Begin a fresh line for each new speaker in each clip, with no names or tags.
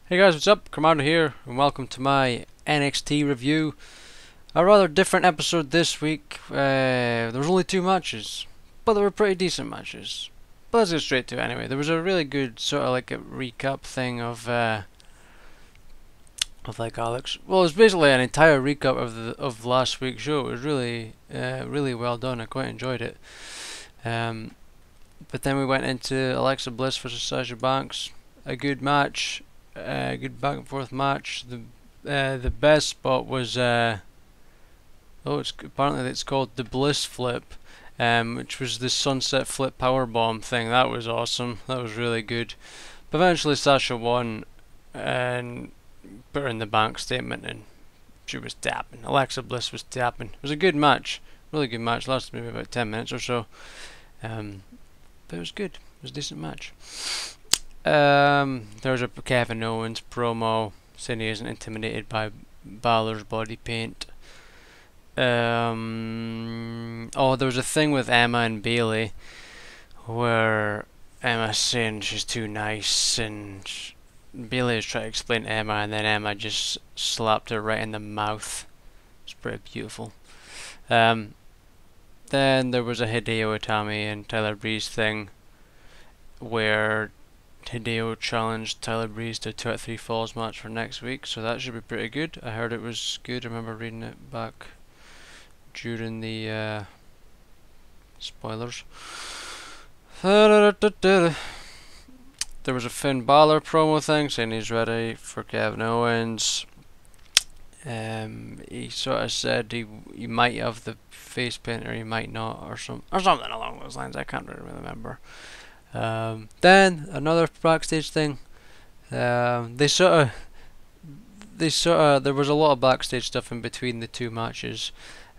Hey guys, what's up? Commander here, and welcome to my NXT review. A rather different episode this week. There was only 2 matches, but they were pretty decent matches. But let's get straight to it anyway. There was a really good sort of like a recap thing of like Alex. Well, it was basically an entire recap of last week's show. It was really well done. I quite enjoyed it. But then we went into Alexa Bliss versus Sasha Banks. A good match. Good back and forth match. The best spot was apparently it's called the Bliss Flip, which was the Sunset Flip Powerbomb thing. That was awesome. That was really good. But eventually Sasha won and put her in the bank statement, and she was tapping. Alexa Bliss was tapping. It was a good match, really good match. Lasted maybe about 10 minutes or so. But it was good. It was a decent match. There was a Kevin Owens promo saying he isn't intimidated by Balor's body paint. There was a thing with Emma and Bayley where Emma's saying she's too nice, and Bayley is trying to explain to Emma, and then Emma just slapped her right in the mouth. It's pretty beautiful. Then there was a Hideo Itami and Tyler Breeze thing where Hideo challenged Tyler Breeze to a 2 out of 3 falls match for next week, so that should be pretty good. I heard it was good. I remember reading it back during the spoilers. There was a Finn Balor promo thing saying he's ready for Kevin Owens. He sort of said he might have the face paint or he might not, or something along those lines. I can't really remember. Then another backstage thing. There was a lot of backstage stuff in between the 2 matches.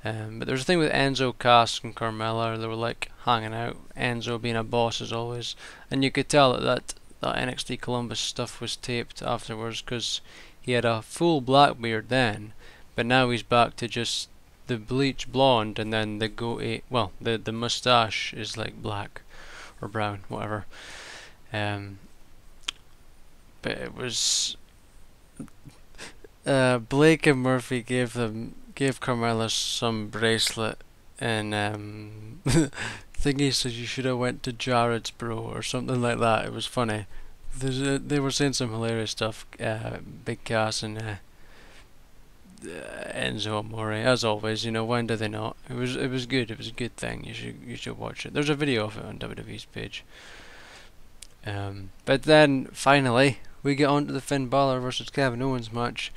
But there was a thing with Enzo Cass and Carmella. They were like hanging out. Enzo being a boss as always, and you could tell that NXT Columbus stuff was taped afterwards because he had a full black beard then, but now he's back to just the bleach blonde, and then the goatee. Well, the mustache is like black or brown, whatever. But it was Blake and Murphy gave Carmella some bracelet, and thingy says you should have went to Jared's, bro, or something like that. It was funny. They were saying some hilarious stuff. Big Cass and Enzo Amore, as always. You know, when do they not? It was good. It was a good thing. You should watch it. There's a video of it on WWE's page. But then finally we get on to the Finn Balor versus Kevin Owens match,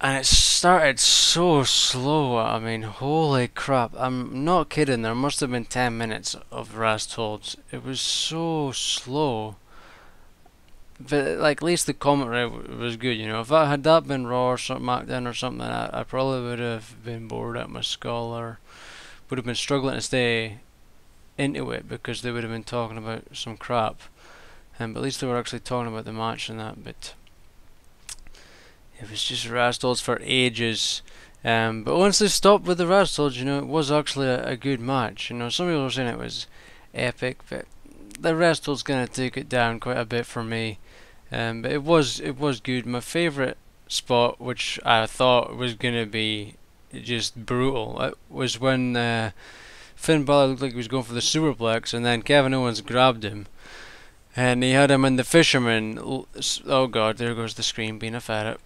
and it started so slow. I mean, holy crap! I'm not kidding. There must have been 10 minutes of rest holds. It was so slow. But like, at least the commentary was good, you know. If that had been Raw or something, SmackDown or something, I probably would have been bored out of my skull, or would have been struggling to stay into it because they would have been talking about some crap. But at least they were actually talking about the match and that. But it was just rest holds for ages. But once they stopped with the rest holds, you know, it was actually a good match. You know, some people were saying it was epic, but the rest holds kind of took it down quite a bit for me. But it was good. My favourite spot, which I thought was gonna be just brutal, was when Finn Balor looked like he was going for the superplex, and then Kevin Owens grabbed him, and he had him in the fisherman. Oh god, there goes the screen being a ferret.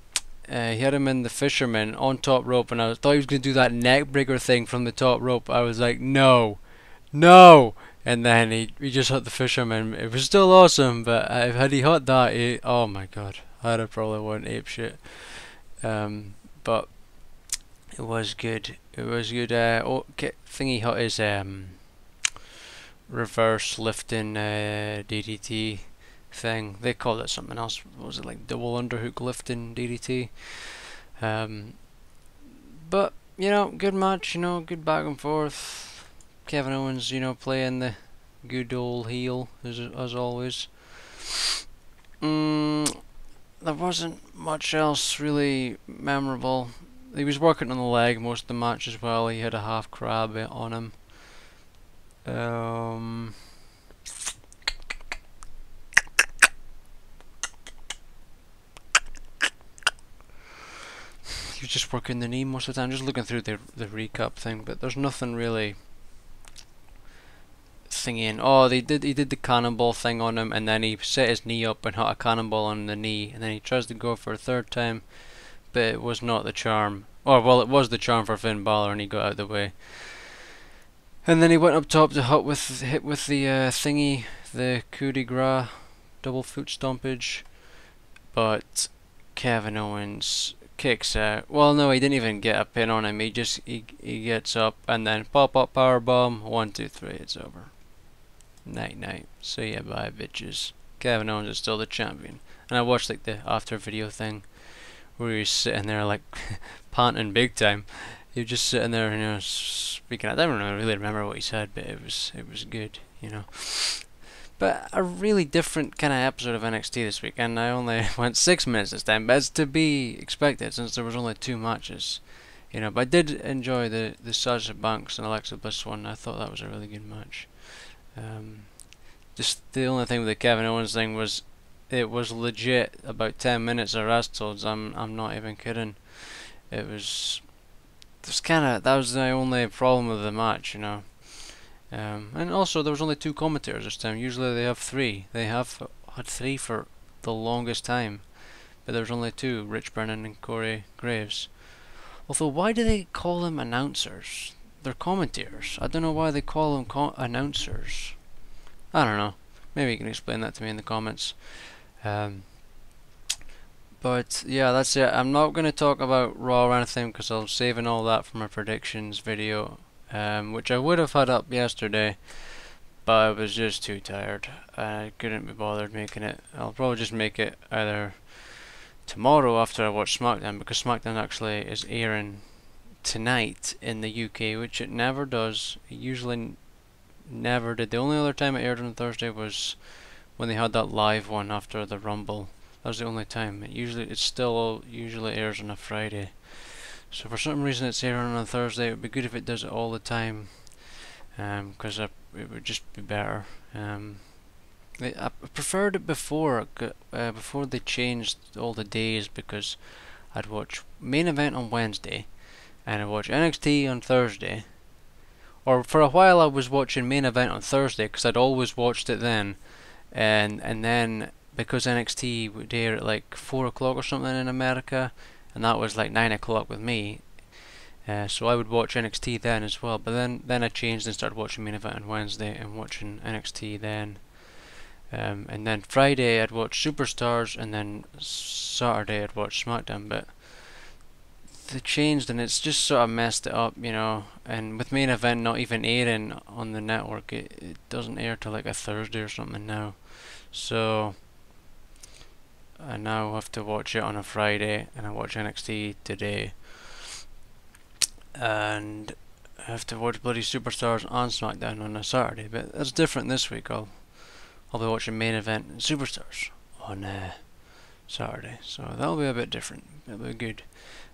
He had him in the fisherman on top rope, and I thought he was gonna do that neck breaker thing from the top rope. I was like, no, no. And then he just hit the fisherman. It was still awesome, but had he hit that, oh my god, I'd have probably went ape shit. But it was good. It was good. Thing he hit is reverse lifting DDT thing. They called it something else. What was it, like double underhook lifting DDT? But you know, good match. You know, good back and forth. Kevin Owens, you know, playing the good old heel as always. There wasn't much else really memorable. He was working on the leg most of the match as well. He had a half crab on him. he was just working the knee most of the time. Just looking through the recap thing, but there's nothing really thingy. Oh, he did the cannonball thing on him, and then he set his knee up and hit a cannonball on the knee, and then he tries to go for a third time, but it was not the charm. Or well, it was the charm for Finn Balor, and he got out of the way. And then he went up top to hit with the thingy, the coup de grace, double foot stompage, but Kevin Owens kicks out. Well, no, he didn't even get a pin on him. He gets up and then pop up power bomb. 1, 2, 3. It's over. Night night. See ya bye bitches. Kevin Owens is still the champion. And I watched like the after video thing where he's sitting there like panting big time. He was just sitting there, you know, speaking. I don't really remember what he said, but it was good, you know. But a really different kind of episode of NXT this week, and I only went 6 minutes this time, but it's to be expected since there was only 2 matches, you know. But I did enjoy the Sasha Banks and Alexa Bliss one. I thought that was a really good match. Just the only thing with the Kevin Owens thing was it was legit about 10 minutes of wrestles. I'm not even kidding. It was that was the only problem with the match, you know. And also there was only 2 commentators this time. Usually they have 3. They have had 3 for the longest time, but there was only 2: Rich Brennan and Corey Graves. Although, why do they call them announcers? They're commentators. I don't know why they call them announcers. I don't know. Maybe you can explain that to me in the comments. But yeah, that's it. I'm not going to talk about Raw or anything because I'm saving all that for my predictions video, which I would have had up yesterday, but I was just too tired. I couldn't be bothered making it. I'll probably just make it either tomorrow after I watch SmackDown, because SmackDown actually is airing tonight in the UK, which it never does. It usually never did. The only other time it aired on Thursday was when they had that live one after the Rumble. That was the only time. It still usually airs on a Friday. So for some reason it's airing on a Thursday. It would be good if it does it all the time, because it would just be better. I preferred it before they changed all the days, because I'd watch main event on Wednesday and I'd watch NXT on Thursday. Or for a while I was watching main event on Thursday because I'd always watched it then, and then because NXT would air at like 4 o'clock or something in America, and that was like 9 o'clock with me, so I would watch NXT then as well. But then I changed and started watching main event on Wednesday and watching NXT then. And then Friday I'd watch Superstars, and then Saturday I'd watch SmackDown. But they changed and it's just sort of messed it up, you know. And with main event not even airing on the network, it doesn't air till like a Thursday or something now. So I now have to watch it on a Friday, and I watch NXT today, and I have to watch bloody Superstars on SmackDown on a Saturday. But that's different this week. I'll be watching main event and Superstars on Saturday, so that'll be a bit different. It'll be good.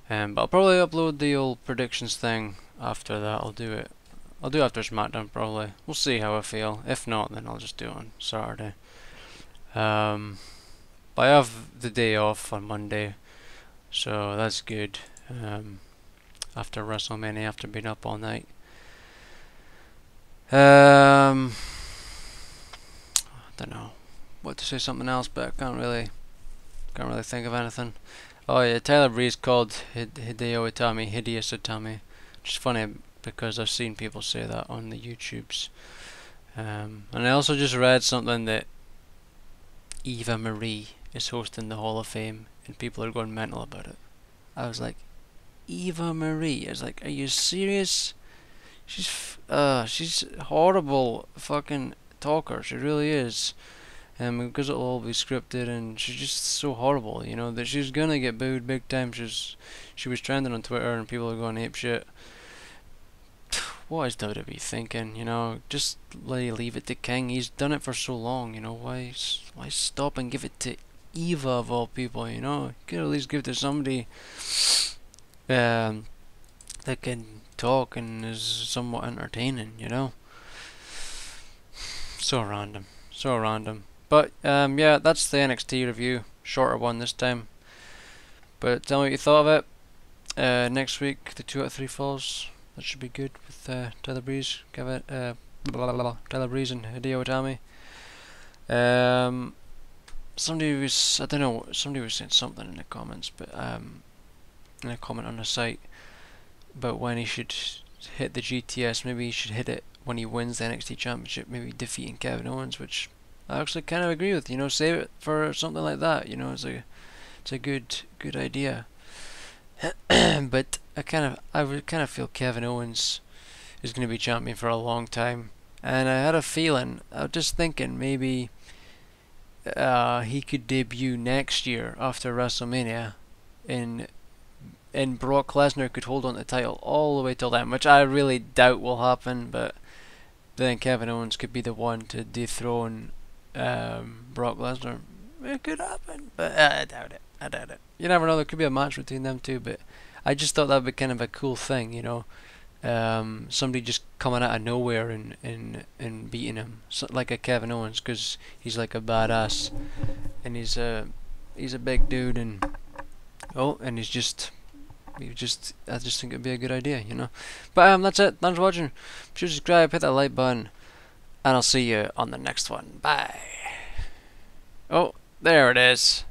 But I'll probably upload the old predictions thing after that. I'll do after SmackDown probably. We'll see how I feel. If not, then I'll just do it on Saturday. But I have the day off on Monday, so that's good. After WrestleMania, after being up all night. I don't know what to say, something else, but I can't really think of anything. Oh yeah, Tyler Breeze called Hideo Itami Hideous Itami, which is funny because I've seen people say that on the YouTubes. And I also just read something that Eva Marie is hosting the Hall of Fame, and people are going mental about it. I was like, Eva Marie? I was like, are you serious? She's horrible fucking talker. She really is. Because it'll all be scripted, and she's just so horrible, you know, that she's gonna get booed big time. She was trending on Twitter, and people are going ape shit. What is WWE thinking? You know, just leave it to King. He's done it for so long. You know, why stop and give it to Eva of all people? You know, you could at least give it to somebody that can talk and is somewhat entertaining. You know, so random. But yeah, that's the NXT review. Shorter one this time. But tell me what you thought of it. Next week, the 2 out of 3 falls. That should be good with Tyler Breeze, Tyler Breeze and Hideo Itami. Somebody was, I don't know, somebody was saying something in the comments, but in a comment on the site about when he should hit the GTS. Maybe he should hit it when he wins the NXT Championship, maybe defeating Kevin Owens, which I actually kind of agree with. You know, save it for something like that. You know, it's a good idea. But I would kind of feel Kevin Owens is going to be champion for a long time, and I had a feeling. I was just thinking maybe he could debut next year after WrestleMania, and Brock Lesnar could hold on to the title all the way till then, which I really doubt will happen. But then Kevin Owens could be the one to dethrone Brock Lesnar. It could happen, but I doubt it. You never know. There could be a match between them two, but I just thought that would be kind of a cool thing, you know. Somebody just coming out of nowhere and beating him, so, like a Kevin Owens, because he's like a badass, and he's a big dude, and I just think it'd be a good idea, you know. But that's it. Thanks for watching. Be sure to subscribe, hit that like button, and I'll see you on the next one. Bye. Oh, there it is.